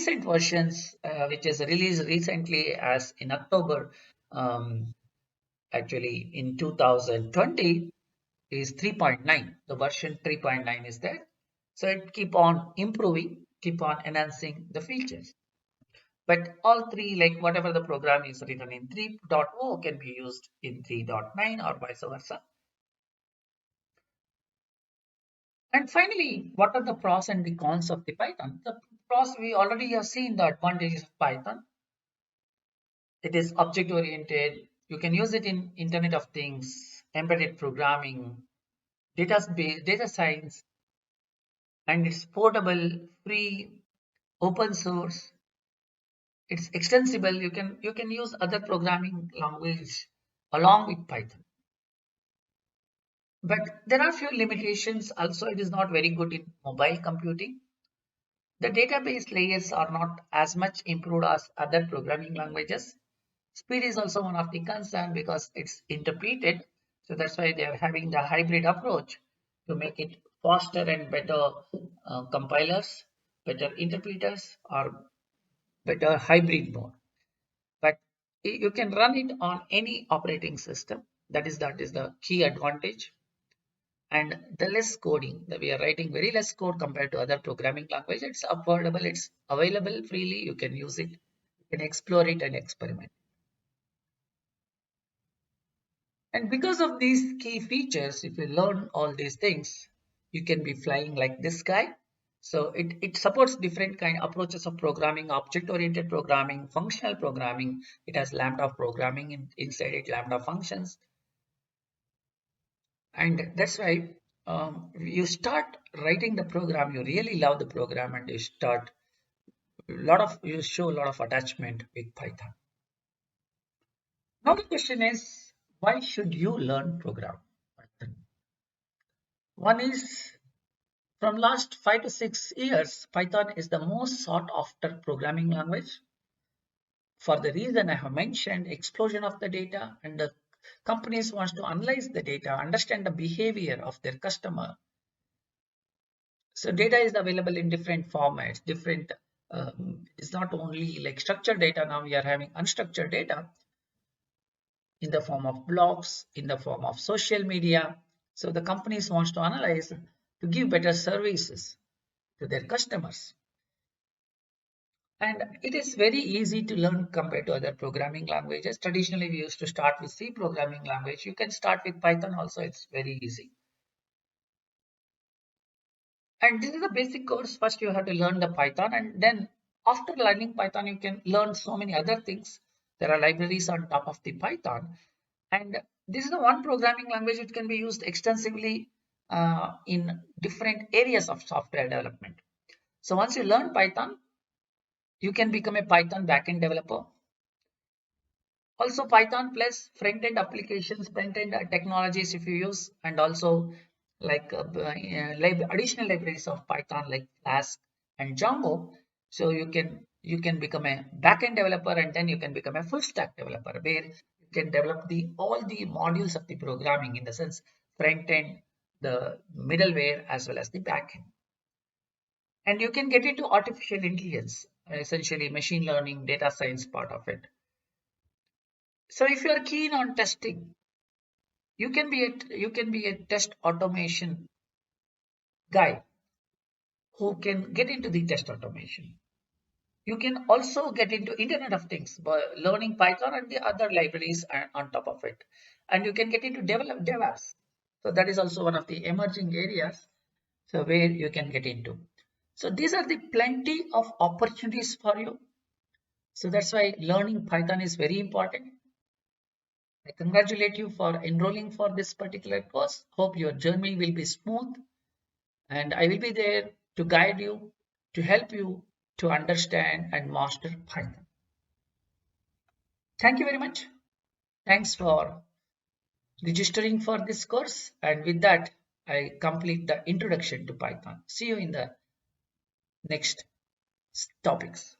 recent versions, which is released recently as in October, um, actually in 2020, is 3.9. The version 3.9 is there. So it keep on improving, keep on enhancing the features. But all three, like whatever the program is written in 3.0 can be used in 3.9 or vice versa. And finally, what are the pros and the cons of the Python? The pros, we already have seen the advantages of Python. It is object oriented. You can use it in Internet of Things, embedded programming, data science, and it's portable, free, open source. It's extensible. You can use other programming language along with Python. But there are few limitations. Also, it is not very good in mobile computing. The database layers are not as much improved as other programming languages. Speed is also one of the concern because it's interpreted. So that's why they are having the hybrid approach to make it faster and better compilers, better interpreters, or better hybrid mode. But you can run it on any operating system. That is the key advantage. And the less coding that we are writing very less code compared to other programming language. It's affordable, it's available freely, you can use it, you can explore it and experiment. And because of these key features, if you learn all these things, you can be flying like this guy. So it supports different kind of approaches of programming, object-oriented programming, functional programming. It has lambda programming inside it, lambda functions. And that's why you start writing the program, you really love the program, and you show a lot of attachment with Python. Now the question is, why should you learn program Python? One is, from last 5 to 6 years, Python is the most sought after programming language for the reason I have mentioned, explosion of the data, and the companies wants to analyze the data, understand the behavior of their customer. So data is available in different formats, different, it's not only like structured data. Now we are having unstructured data in the form of blogs, in the form of social media. So the companies wants to analyze to give better services to their customers. And it is very easy to learn compared to other programming languages. Traditionally, we used to start with C programming language. You can start with Python also, it's very easy. And this is a basic course. First, you have to learn the Python, and then after learning Python, you can learn so many other things. There are libraries on top of the Python, and this is the one programming language it can be used extensively in different areas of software development. So once you learn Python, you can become a Python backend developer. Also, Python plus front-end applications, front-end technologies if you use, and also like additional libraries of Python like Flask and Django. So you can become a backend developer, and then you can become a full stack developer where you can develop the all the modules of the programming, in the sense front end, the middleware, as well as the backend. And you can get into artificial intelligence, essentially machine learning, data science part of it. So if you are keen on testing, you can be a test automation guy who can get into the test automation. You can also get into Internet of Things by learning Python and the other libraries on top of it. And you can get into develop DevOps. So that is also one of the emerging areas, so where you can get into. So these are the plenty of opportunities for you. So that's why learning Python is very important. I congratulate you for enrolling for this particular course. Hope your journey will be smooth, and I will be there to guide you, to help you to understand and master Python. Thank you very much. Thanks for registering for this course. And with that, I complete the introduction to Python. See you in the next topics.